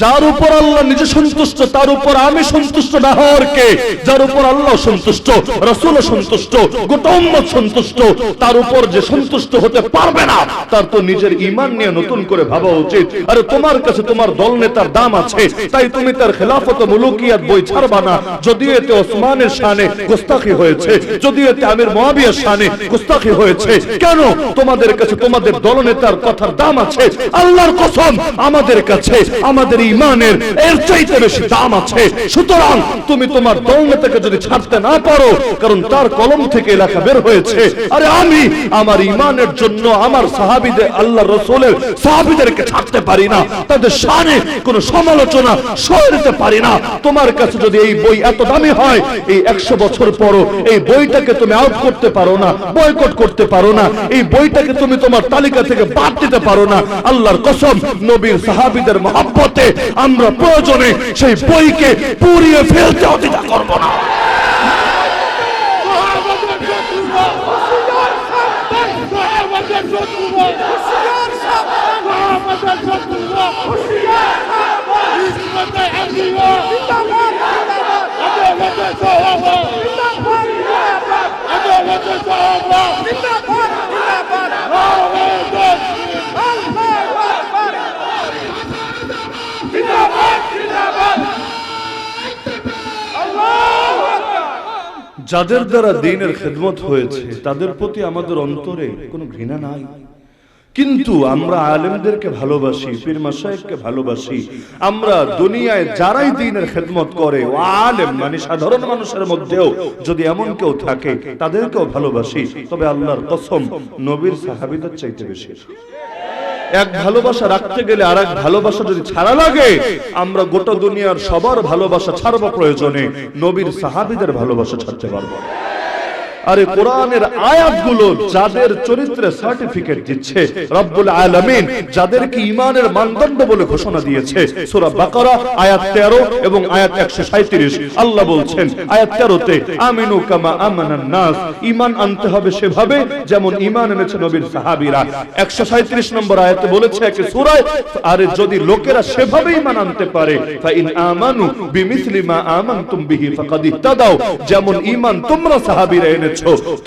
যার উপর আল্লাহ নিজে সন্তুষ্ট তার উপর আমি সন্তুষ্ট না হওয়ার কে? যার উপর আল্লাহ সন্তুষ্ট, রাসূল সন্তুষ্ট, গোটা উম্মত সন্তুষ্ট, তার উপর যে সন্তুষ্ট হতে পারবে না তার তো নিজের ঈমান নিয়ে নতুন করে ভাবা উচিত। আরে তোমার কাছে তোমার দল নেতার দাম আছে, তাই তুমি তার খেলাফত মুলুকিয়াত বই ছাড়বা না। যদিও এতে ওসমানের শানে গোস্তাখি হয়েছে, যদিও এতে আমির মুয়াবিয়ার শানে গোস্তাখি হয়েছে, কেন? তোমাদের কাছে তোমাদের দল নেতার কথার দাম আছে। আল্লাহর কসম আমাদের কাছে আমাদের ঈমানের এর চাইতে বেশি দাম আছে। সুতরাং তুমি তোমার দল নেতাকে যদি ছাড়তে না পারো, কারণ তার কলম থেকে লেখা বের হয়েছে, আরে আমি আমার ঈমানের জন্য আমার সাহাবীদের, আল্লাহর রাসূলের সাহাবীদেরকে ছাড়তে পারি না, তাদের শানে কোনো সমালোচনা সয়ে নিতে পারি না। তোমার কাছে যদি এই বই এত দামি হয়, এই 100 বছর পরও এই বইটাকে তুমি আউট করতে পারো না, বয়কট করতে পারো না, এই বইটাকে তুমি তোমার তালিকা থেকে বাদ দিতে পারো না, আল্লাহর কসম নবীর সাহাবীদের মহব্বতে আমরা প্রয়োজনে সেই বইকে পুড়িয়ে ফেলতে দ্বিধা করব না। যাদের দ্বারা দ্বীনের খেদমত হয়েছে তাদের প্রতি আমাদের অন্তরে কোনো ঘৃণা নাই, কিন্তু আমরা আলেমদেরকে ভালোবাসি, পীর মাশায়েখকে ভালোবাসি। আমরা দুনিয়ায় যারাই দ্বীনের খেদমত করে, ও আলেম মানে সাধারণ মানুষের মধ্যেও যদি এমন কেউ থাকে তাদেরকেও ভালোবাসি। তবে আল্লাহর কসম নবীর সাহাবীদের চাইতে বেশি। এক ভালোবাসা রাখতে গেলে আর এক ভালোবাসা যদি ছাড়া লাগে, আমরা গোটা দুনিয়ার সবার ভালোবাসা ছাড়বো, প্রয়োজনে নবীর সাহাবীদের ভালোবাসা ছাড়তে পারবো। আরে কোরআনের আয়াতগুলো যাদের চরিত্রে সার্টিফিকেট দিচ্ছে, রব্বুল আলামিন যাদেরকে ঈমানের মানদণ্ড বলে ঘোষণা দিয়েছে, সূরা বাকারা আয়াত 13 এবং আয়াত 137 আল্লাহ বলছেন আয়াত 13 তে, আমিনু কামা আমানান নাস, ঈমান আনতে হবে সেভাবে যেমন ঈমান এনেছে নবীর সাহাবীরা। 137 নম্বর আয়াতে বলেছে একে সূরায়, আরে যদি লোকেরা সেভাবে ঈমান আনতে পারে, ফা ইন আমানু বিমিসলি মা আমানতুম বিহি ফাকাদ ইহতাদাও, যেমন ঈমান তোমরা সাহাবীরা এনেছো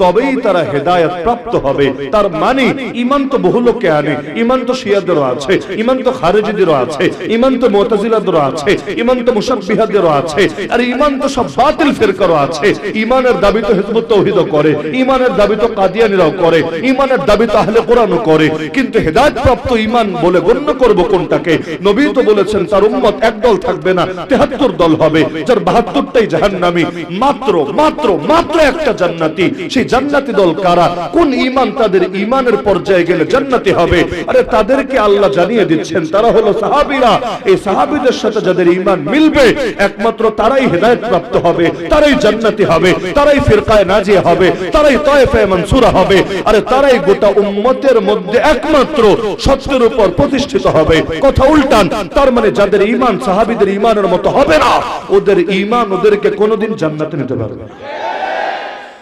তবেই তারা হেদায়েত প্রাপ্ত হবে। তার মানে ঈমান তো বহু লোকে আনে, ঈমান তো শিয়াদেরও আছে, ঈমান তো খারিজিদেরও আছে, ঈমান তো মুতাজিলাদেরও আছে, ঈমান তো মুশাব্বিহাদেরও আছে, আর ঈমান তো সব বাতিল ফিরকারও আছে। ঈমানের দাবি তো হিজবুত তাওহীদও করে, ঈমানের দাবি তো কাদিয়ানীরাও করে, ঈমানের দাবি তো আহলে কোরআনও করে, কিন্তু হেদায়েত প্রাপ্ত ঈমান বলে গণ্য করব কোনটাকে? নবী তো বলেছেন তার উম্মত এক দল থাকবে না, 73 দল হবে, যার 72টাই জাহান্নামী, মাত্র মাত্র মাত্র একটা জান্নাত। সেই জান্নাতি দল কারা? কোন ঈমান তাদের ঈমানের পর্যায়ে গেলে জান্নাতি হবে? আরে তাদেরকে আল্লাহ জানিয়ে দিচ্ছেন তারা হলো সাহাবীরা। এই সাহাবীদের সাথে যাদের ঈমান মিলবে একমাত্র তারাই হেদায়েত প্রাপ্ত হবে, তারাই জান্নাতি হবে, তারাই ফিরকায়ে নাজিয়া হবে, তারাই তায়েফায়ে মানসুরা হবে, আরে তারাই গোটা উম্মতের মধ্যে একমাত্র সত্যের উপর প্রতিষ্ঠিত হবে। কথা উল্টান, তার মানে যাদের ঈমান সাহাবীদের ঈমানের মতো হবে না, ওদের ঈমান ওদেরকে কোনোদিন জান্নাতে নিতে পারবে না।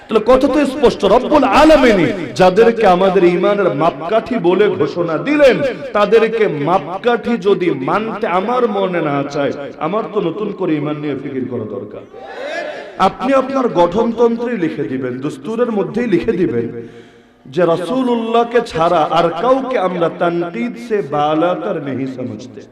তাহলে কথা তো স্পষ্ট, রব্বুল আলামিন যাদেরকে আমাদের ঈমানের মাপকাঠি বলে ঘোষণা দিলেন, তাদেরকে মাপকাঠি যদি মানতে আমার মনে না চায়, আমার তো নতুন করে ঈমান নিয়ে ফিকির করা দরকার। আপনি আপনার গঠনতন্ত্রে লিখে দিবেন, দস্তুরের মধ্যেই লিখে দিবেন যে রাসূলুল্লাহকে ছাড়া আর কাউকে আমরা তানকিদ সে বালাতর नहीं समझते,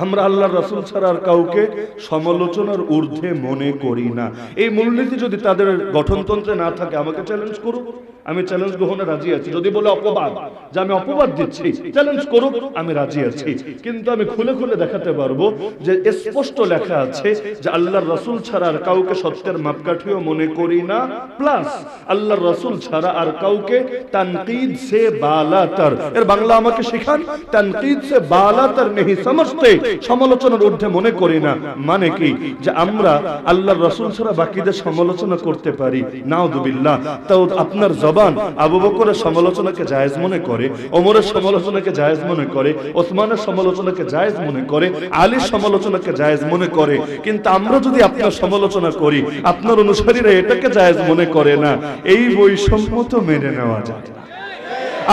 আমরা আল্লাহর রাসূল ছাড়া আর কাউকে সমালোচনার ঊর্ধ্বে মনে করি না। এই মূলনীতি যদি তাদের গঠনতন্ত্রে না থাকে, আমাকে চ্যালেঞ্জ করুক, আমি চ্যালেঞ্জ গ্রহণে রাজি আছি। যদি বলে অপবাদ, যে আমি অপবাদ দিচ্ছি, চ্যালেঞ্জ করুক, আমি রাজি আছি। কিন্তু আমি খুলে খুলে দেখাতে পারবো যে স্পষ্ট লেখা আছে যে আল্লাহর রাসূল ছাড়া আর কাউকে সত্যের মাপকাঠিও মনে করি না, প্লাস আল্লাহর রাসূল ছাড়া আর কাউকে তানকিদ সে বালাতর, এর বাংলা আমাকে শেখান। তানকিদ সে বালাতর नहीं समझते, সমালোচনার ঊর্ধ্বে মনে করি না মানে কি? যে আমরা আল্লাহর রাসূল ছাড়া বাকিদের সমালোচনা করতে পারি, নাউযুবিল্লাহ। তাও আপনার জবান আবু বকরের সমালোচনাকে জায়েজ মনে করে, ওমরের সমালোচনাকে জায়েজ মনে করে, ওসমানের সমালোচনাকে জায়েজ মনে করে, আলীর সমালোচনাকে জায়েজ মনে করে, কিন্তু আমরা যদি আপনার সমালোচনা করি, আপনার অনুসারীরা এটাকে জায়েজ মনে করে না, এই বৈষম্য তো মেনে নেওয়া যায় না।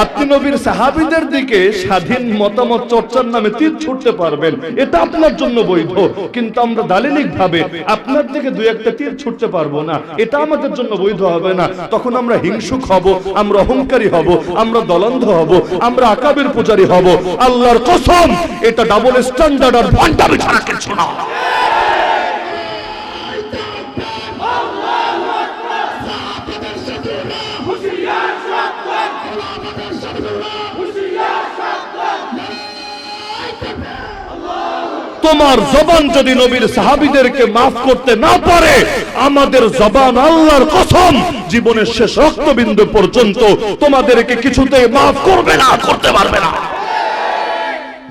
আপনি নবীর সাহাবীদের দিকে স্বাধীন মতামত চর্চার নামে তীর ছুটতে পারবেন, এটা আপনার জন্য বৈধ। কিন্তু আমরা দালিলিক ভাবে আপনার দিকে দুই একটা তীর ছুটতে পারবো না, এটা আমাদের জন্য বৈধ হবে না। তখন আমরা হিংসুক হব, আমরা অহংকারী হব, আমরা দলন্ধ হব, আমরা আকাবের পূজারী হব। আল্লাহর কসম, এটা ডাবল স্ট্যান্ডার্ড আর ভান্ডামি ছাড়া কিছু না। তোমার জবান যদি নবীর সাহাবীদেরকে মাফ করতে না পারে, আমাদের জবান আল্লাহর কসম জীবনের শেষ রক্তবিন্দু পর্যন্ত তোমাদেরকে কিছুতেই মাফ করবে না, করতে পারবে না।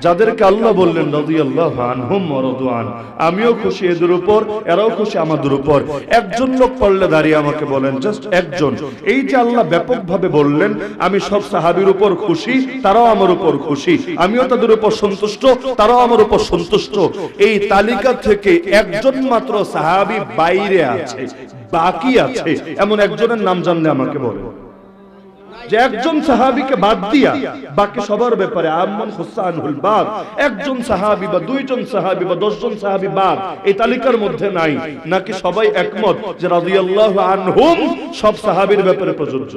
যাদেরকে আল্লাহ বললেন রাদিয়াল্লাহু আনহুম ওয়া রাদু আন, আমিও খুশি এদের উপর, এরাও খুশি আমাদের উপর। একজন লোক পড়লে দাঁড়িয়ে আমাকে বলেন, জাস্ট একজন। এই যে আল্লাহ ব্যাপকভাবে বললেন আমি সব সাহাবীর উপর খুশি, তারাও আমার উপর খুশি, আমিও তাদের উপর সন্তুষ্ট, তারাও আমার উপর সন্তুষ্ট, এই তালিকা থেকে একজন মাত্র সাহাবী বাইরে আছে, বাকি আছে এমন একজনের নাম জানলে আমাকে বলেন। যে একজন সাহাবীকে বাদ দিয়া বাকি সবার ব্যাপারে আম্মান হুসানুল বাদ, একজন সাহাবী বা দুইজন সাহাবী বা 10 জন সাহাবী বাদ এই তালিকার মধ্যে নাই, নাকি সবাই একমত যে রাদিয়াল্লাহু আনহুম সব সাহাবীর ব্যাপারে প্রযোজ্য?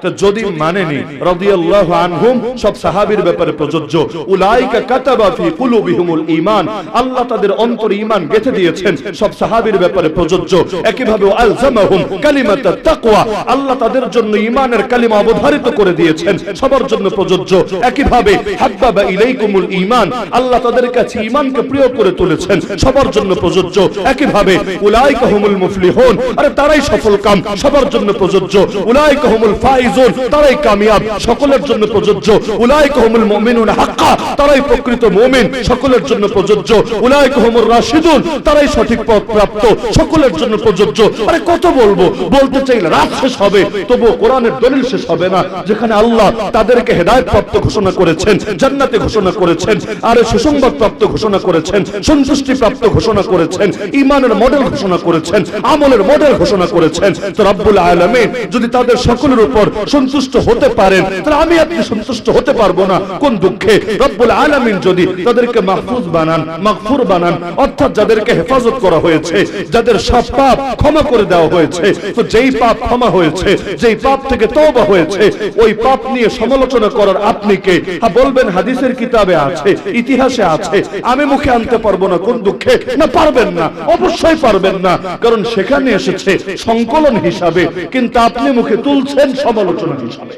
তো যদি মানেনি রাদিয়াল্লাহু আনহুম সব সাহাবীর ব্যাপারে প্রযোজ্য, উলাইকা কাতাবা ফি কুলুবিহিমুল ঈমান, আল্লাহ তাদের অন্তরে ঈমান গেঁথে দিয়েছেন, সব সাহাবীর ব্যাপারে প্রযোজ্য। একইভাবে আলজামাহুম কালিমাতাত তাকওয়া, আল্লাহ তাদের জন্য ঈমানের কালিমা অবধারিত করে দিয়েছেন, সবার জন্য প্রযোজ্য। একইভাবে হাব্বাবা ইলাইকুমুল ঈমান, আল্লাহ তাদের কাছে ঈমানকে প্রিয় করে তুলেছেন, সবার জন্য প্রযোজ্য। একইভাবে উলাইকা হুমুল মুফলিহুন, আরে তারাই সফলকাম, সবার জন্য প্রযোজ্য। উলাইকা হুমুল ফাইজ, তারাই কামিয়াব, সকলের জন্য প্রযোজ্য। উলাইকা হুমুল মুমিনুনা হাক্কা, তারাই প্রকৃত মুমিন, সকলের জন্য প্রযোজ্য। উলাইকা হুমুর রাশিদুন, তারাই সঠিক পথ প্রাপ্ত, সকলের জন্য প্রযোজ্য। আরে কত বলবো, বলতে চাইলে রাত শেষ হবে, তবু কোরআনের দলিল শেষ হবে না, যেখানে আল্লাহ তাদেরকে হেদায়েত প্রাপ্ত ঘোষণা করেছেন, জান্নাতে ঘোষণা করেছেন, আর সুসংবাদ প্রাপ্ত ঘোষণা করেছেন, সন্তুষ্টি প্রাপ্ত ঘোষণা করেছেন, ঈমানের মডেল ঘোষণা করেছেন, আমলের মডেল ঘোষণা করেছেন। তো রব্বুল আলামিন যদি তাদের সকলের উপর সন্তুষ্ট হতে পারেন, তাহলে আমি আপনি সন্তুষ্ট হতে পারবো না কোন দুঃখে? রব্বুল আলামিন যদি তাদেরকে মাহফুজ বানান, মাগফুর বানান, অর্থাৎ যাদেরকে হেফাজত করা হয়েছে, যাদের সব পাপ ক্ষমা করে দেওয়া হয়েছে, তো যেই পাপ ক্ষমা হয়েছে, যেই পাপ থেকে তওবা হয়েছে, ওই পাপ নিয়ে সমালোচনা করার আপনি কে? হ্যাঁ বলবেন হাদিসের কিতাবে আছে, ইতিহাসে আছে, আমি মুখে আনতে পারবো না কোন দুঃখে? না পারবেন না, অবশ্যই পারবেন না, কারণ সেখানে এসেছে সংকলন হিসাবে, কিন্তু আপনি মুখে তুলছেন সমালোচনা হিসাবে।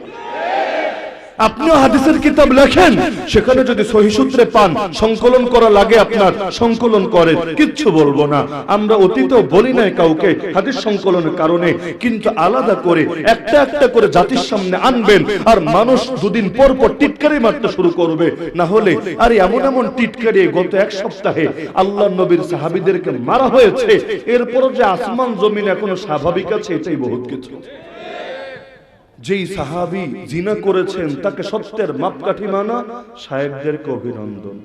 আপনিও হাদিসের কিতাব লেখেন, সেখানে যদি সহিহ সূত্রে পান সংকলন করা লাগে আপনার, সংকলন করেন, কিচ্ছু বলবো না। আমরা অতীতেও বলি নাই কাউকে হাদিস সংকলনের কারণে, কিন্তু আলাদা করে একটা একটা করে জাতির সামনে আনবেন, আর মানুষ দুদিন পর পর টিটকারি মারতে শুরু করবে। না হলে আর এমন এমন টিটকারি গত এক সপ্তাহে আল্লাহর নবীর সাহাবীদেরকে মারা হয়েছে, এরপর যে আসমান জমিন এখনো স্বাভাবিক আছে, এটাই বহুত কিছু। যেই সাহাবী জিনা করেছেন তাকে সত্যের মাপকাঠি মানা, সাহেবদেরকে অভিনন্দন।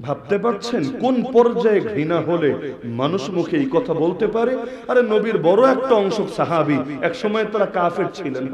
ভাবতে পারছেন কোন পর্যায়ে ঘৃণা হলে মানুষ মুখে এই কথা বলতে পারে? আরে নবীর বড় একটা অংশ সাহাবী, এক সময় তারা কাফের ছিলেন,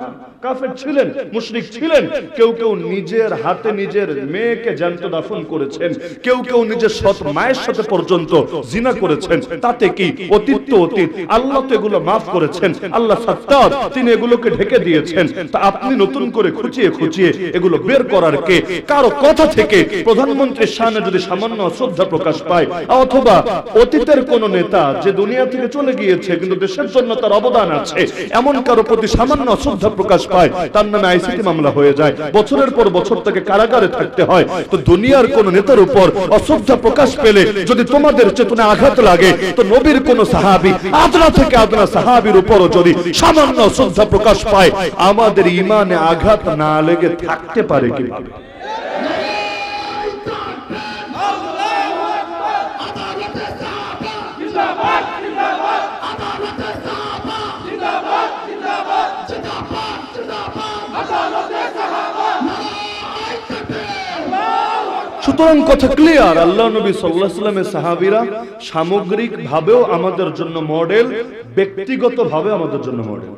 কাফের ছিলেন, মুশরিক ছিলেন। কেউ কেউ নিজের হাতে নিজের মেয়েকে জ্যান্ত দাফন করেছেন, কেউ কেউ নিজের সৎ মায়ের সাথে পর্যন্ত জিনা করেছেন। তাতে কি? অতীত তো অতীত, আল্লাহ তো এগুলো মাফ করেছেন, আল্লাহ সাত্তার, তিনি এগুলোকে ঢেকে দিয়েছেন। তা আপনি নতুন করে খুঁচিয়ে খুঁচিয়ে এগুলো বের করার কে? কারো কথা থেকে প্রধানমন্ত্রীর সামনে যদি সামান্য অশ্রদ্ধা প্রকাশ পায়, অথবা অতীতের কোন নেতা যে দুনিয়া থেকে চলে গিয়েছে কিন্তু দেশের জন্য তার অবদান আছে, এমন কারো প্রতি সামান্য অশ্রদ্ধা প্রকাশ পায়, তার নামে আইসিটি মামলা হয়ে যায়, বছরের পর বছর তাকে কারাগারে থাকতে হয়। তো দুনিয়ার কোন নেতার উপর অশ্রদ্ধা প্রকাশ পেলে যদি তোমাদের চেতনা আঘাত লাগে, তো নবীর কোন সাহাবী, আদনা থেকে আদনা সাহাবীর উপরও যদি সামান্য অশ্রদ্ধা প্রকাশ পায়, আমাদের ঈমানে আঘাত না লেগে থাকতে পারে কিভাবে? সুতরাং কথা ক্লিয়ার, আল্লাহ নবী সাল্লাল্লাহু আলাইহি ওয়াসাল্লামের সাহাবীরা সামগ্রিক ভাবেও আমাদের জন্য মডেল, ব্যক্তিগত ভাবে আমাদের জন্য মডেল।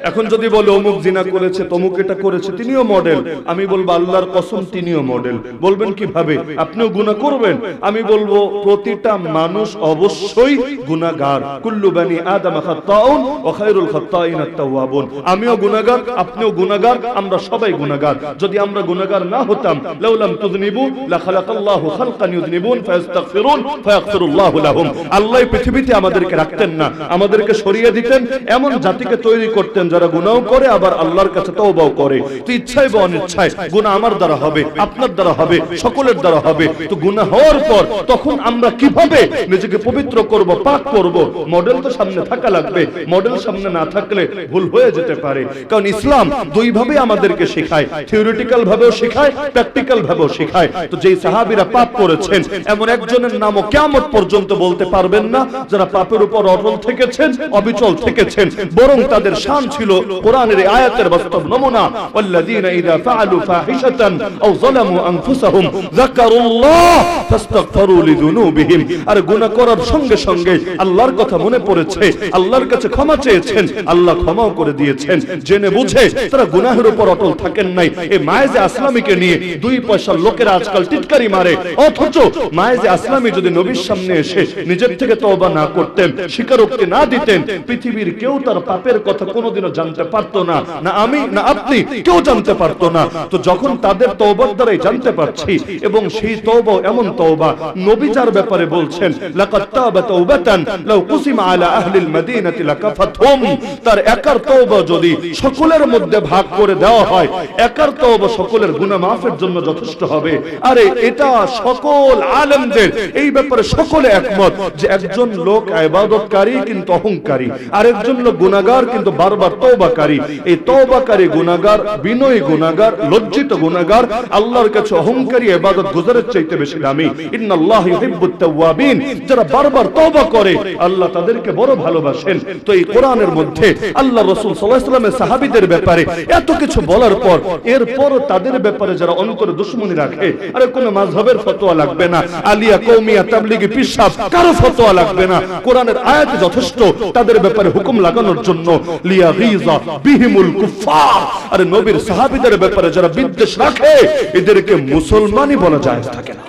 এখন যদি বলে অমুক জিনা করেছে, তমুক এটা করেছে, তিনিও মডেল, আমি বলবো আল্লাহর কসম তিনিও মডেল। বলবেন কিভাবে? আপনিও গুনাহ করবেন? আমি বলবো প্রতিটা মানুষ অবশ্যই গুনাহগার। কুল্লু বানি আদম খাত্তাউন ওয়া খায়রুল খাত্তাইন আত-তাওয়াবুন। আমিও গুনাহগার, আপনিও গুনাহগার, আমরা সবাই গুনাহগার। যদি আমরা গুনাহগার না হতাম, লাউলাম তুযনিবু লা খালাকাল্লাহু খালকান ইউযনিবুন ফায়াস্তাগফিরুন ফায়াগফিরুল্লাহু লাহুম। আল্লাহ পৃথিবীতে আমাদেরকে রাখতেন না, আমাদেরকে সরিয়ে দিতেন, এমন জাতিকে তৈরি করতেন যারা গুনাহ করে আবার আল্লাহর কাছে তওবাও করে। তো ইচ্ছায় বা অনিচ্ছায় গুনাহ আমার দ্বারা হবে, আপনার দ্বারা হবে, সকলের দ্বারা হবে। তো গুনাহ হওয়ার পর তখন আমরা কিভাবে নিজেকে পবিত্র করব, পাক করব? মডেল তো সামনে থাকা লাগবে, মডেল সামনে না থাকলে ভুল হয়ে যেতে পারে। কারণ ইসলাম দুই ভাবে আমাদেরকে শেখায়, থিওরিটিক্যাল ভাবেও শেখায়, প্র্যাকটিক্যাল ভাবেও শেখায়। তো যেই সাহাবীরা পাপ করেছেন এমন একজনের নামও কিয়ামত পর্যন্ত বলতে পারবেন না যারা পাপের উপর অটল থেকেছেন, অবিচল থেকেছেন, বরং তাদের শান ছিল কোরআনের এই আয়াতের বাস্তব নমুনা। ওয়াল্লাযীনা ইযা ফাআলু ফাহিশাতান আও যালামু আনফুসাহুম যাকারুল্লাহ ফাস্তাগফিরু লিযুনুবিহিম। আর গুনাহ করার সঙ্গে সঙ্গে আল্লাহর কথা মনে পড়েছে, আল্লাহর কাছে ক্ষমা চেয়েছেন, আল্লাহ ক্ষমাও করে দিয়েছেন। জেনে বুঝে তারা গুনাহের উপর অটল থাকেন নাই। এই মায়েজে আসলামীকে নিয়ে দুই পয়সার লোকেরা আজকাল টিটকারি মারে, অথচ মায়েজে আসলামী যদি নবীর সামনে এসে নিজের থেকে তওবা না করতেন, স্বীকারোক্তি না দিতেন, পৃথিবীর কেউ তার পাপের কথা কোনোদিনও জানতে পারতো না, না আমি না আপনি, কেউ জানতে পারতো না। তো যখন তাদের তওবার দ্বারাই জানতে পারছি, এবং সেই তওবা এমন তওবা নবী যার ব্যাপারে বলছেন লাকাদ তাবা তাওবাতান লাউ কুসিমা আলা আহলিল মাদিনাতি লাকাফাতহুম, তার একার তওবা যদি সকলের মধ্যে ভাগ করে দেওয়া হয়, একার তওবা সকলের গুনাহ মাফের জন্য যথেষ্ট হবে। আরে এটা সকল আলেমদের এই ব্যাপারে সকলে একমত যে একজন লোক ইবাদতকারী কিন্তু অহংকারী, আর একজন লোক গুনাহগার কিন্তু বারবার তওবাকারী। এই তওবাকারী গুনাহগার, বিনয়ী গুনাহগার, লজ্জিত গুনাহগার আল্লাহর কাছে অহংকারী ইবাদত গুজারের চাইতে বেশি দামি। ইন্নাল্লাহা ইউহিব্বুত তাওয়াবিন, যারা বারবার তওবা করে আল্লাহ তাদেরকে বড় ভালোবাসেন। তো এই কোরআনের মধ্যে আল্লাহ রাসূল সাল্লাল্লাহু আলাইহি ওয়াসাল্লামের সাহাবীদের ব্যাপারে এত কিছু বলার পর এরপর তাদের ব্যাপারে যারা অন্তরে দুশমনি রাখে, আরে কোন মাযহাবের ফতোয়া লাগবে না, আলিয়া কওমিয়া তাবলিগি পিশাব কারো ফতোয়া লাগবে না, কোরআনের আয়াত যথেষ্ট তাদের ব্যাপারে হুকুম লাগানোর জন্য। লিয়াগিযা বিহিমুল কুফার, আরে নবীর সাহাবীদের ব্যাপারে যারা বিদ্বেষ রাখে এদেরকে মুসলমানই বলা যায় থাকে না।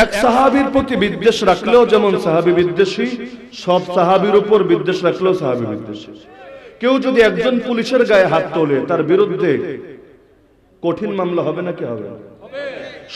এক সাহাবীর প্রতি বিদ্বেষ রাখলেও যেমন সাহাবী বিদ্বেষী, সব সাহাবীর উপর বিদ্বেষ রাখলেও সাহাবী বিদ্বেষী। কেউ যদি একজন পুলিশের গায়ে হাত তোলে তার বিরুদ্ধে কঠিন মামলা হবে নাকি হবে?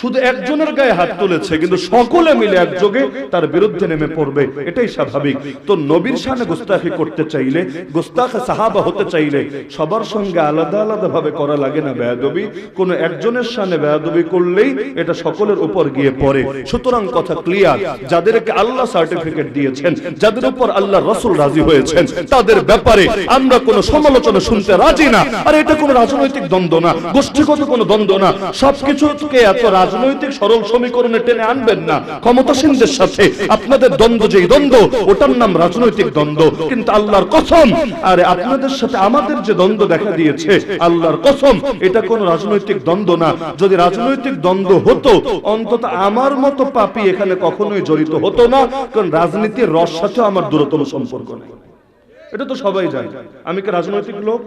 শুধু একজনের গায়ে হাত তুলেছে কিন্তু সকলে মিলে একযোগে তার বিরুদ্ধে নেমে পড়বে, এটাই স্বাভাবিক। তো নবীর শানে গোস্তাখি করতে চাইলে, গোস্তাখ সাহাবা হতে চাইলে সবার সঙ্গে আলাদা আলাদা ভাবে করা লাগে না বেয়াদবি। কোন একজনের শানে বেয়াদবি করলেই এটা সকলের উপর গিয়ে পড়ে। সুতরাং কথা ক্লিয়ার, যাদেরকে আল্লাহ সার্টিফিকেট দিয়েছেন, যাদের উপর আল্লাহ রাসূল রাজি হয়েছেন, তাদের ব্যাপারে আমরা কোনো সমালোচনা শুনতে রাজি না। আর এটা কোনো রাজনৈতিক দ্বন্দ্ব না, গোষ্ঠীগত কোনো দ্বন্দ্ব না। সবকিছুকে এত রাজনৈতিক সরল সমীকরণে টেনে আনবেন না। ক্ষমতাসীনদের সাথে আপনাদের দ্বন্দ্ব, যেই দ্বন্দ্ব ওটার নাম রাজনৈতিক দ্বন্দ্ব। কিন্তু আল্লাহর কসম, আরে আপনাদের সাথে আমাদের যে দ্বন্দ্ব দেখা দিয়েছে, আল্লাহর কসম এটা কোনো রাজনৈতিক দ্বন্দ্ব না। যদি রাজনৈতিক দ্বন্দ্ব হতো অন্তত আমার মতো পাপী এখানে কখনোই জড়িত হতো না, কারণ রাজনীতির রস সাথে আমার দূরতম সম্পর্ক নেই। এটা তো সবাই জানে। আমি কি রাজনৈতিক লোক?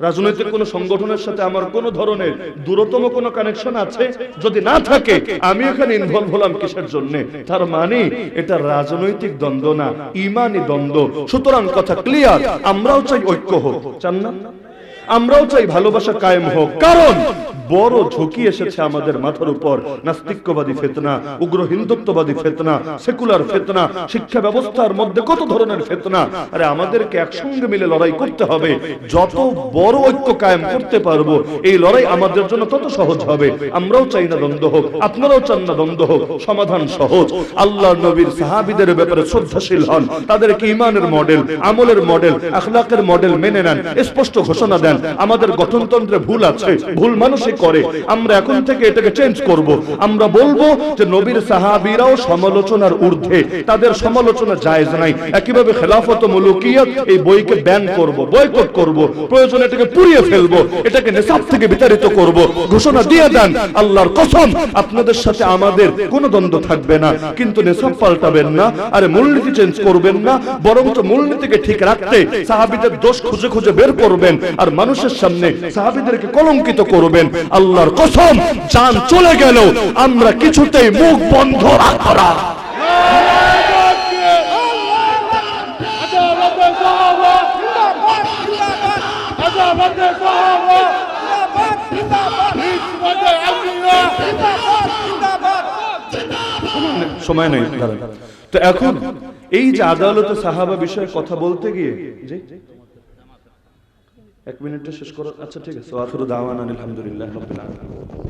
রাজনৈতিক কোন সংগঠনের সাথে আমার কোন ধরনের দূরতম কোন কানেকশন আছে? যদি না থাকে আমি এখানে ইনভলভ হলাম কিসের জন্য? তার মানে এটা রাজনৈতিক দ্বন্দ্ব না, ঈমানি দ্বন্দ্ব। সুতরাং কথা ক্লিয়ার, আমরাও চাই ঐক্য হোক, চান না? আমরাও চাই ভালোবাসা কায়েম হোক। কারণ বড় ঝুঁকি এসেছে আমাদের মাথার উপর, নাস্তিক্যবাদী ফিতনা, উগ্র হিন্দুত্ববাদী ফিতনা, সেকুলার ফিতনা, শিক্ষা ব্যবস্থার মধ্যে কত ধরনের ফিতনা। আরে আমাদেরকে একসঙ্গে মিলে লড়াই করতে হবে। যত বড় ঐক্য কায়েম করতে পারবো এই লড়াই আমাদের জন্য তত সহজ হবে। আমরাও চাই না দ্বন্দ্ব হোক, আপনারাও চান না দ্বন্দ্ব হোক, সমাধান সহজ। আল্লাহর নবীর সাহাবীদের ব্যাপারে শ্রদ্ধাশীল হন, তাদেরকে ঈমানের মডেল, আমলের মডেল, আখলাকের মডেল মেনে নেন, স্পষ্ট ঘোষণা দেন আমাদের গঠনতন্ত্রে ভুল আছে, ভুল মানুষই করে, আমরা এখন থেকে এটাকে চেঞ্জ করব। আমরা বলবো যে নবীর সাহাবীরাও সমালোচনার ঊর্ধ্বে, তাদের সমালোচনা জায়েজ নাই। একইভাবে খেলাফত ও মুলুকিয়াত এই বইকে ব্যান করব, বয়কট করব, প্রয়োজনে এটাকে পুড়িয়ে ফেলবো, এটাকে নিসাব থেকে বিতাড়িত করব। ঘোষণা দিয়ে দেন, আল্লাহর কসম আপনাদের সাথে আমাদের কোনো দ্বন্দ্ব থাকবে না, কিন্তু নিসাব পাল্টাবেন না, আরে মূলনীতি চেঞ্জ করবেন না, বরঞ্চ মূলনীতিকে ঠিক রাখতে সাহাবীদের দোষ খুঁজে খুঁজে বের করবেন আর মানুষের সামনে সাহাবীদেরকে কলঙ্কিত করবেন। আল্লাহর কসম জান চলে গেল আমরা কিছুতেই মুখ বন্ধ রাখব না। সময় নেই। তো এখন এই যে আদালতে সাহাবা বিষয়ে কথা বলতে গিয়ে, জি 1 মিনিটে শেষ করো। আচ্ছা ঠিক আছে। আখিরু দাওয়ানা আলহামদুলিল্লাহ রাব্বিল আলামিন।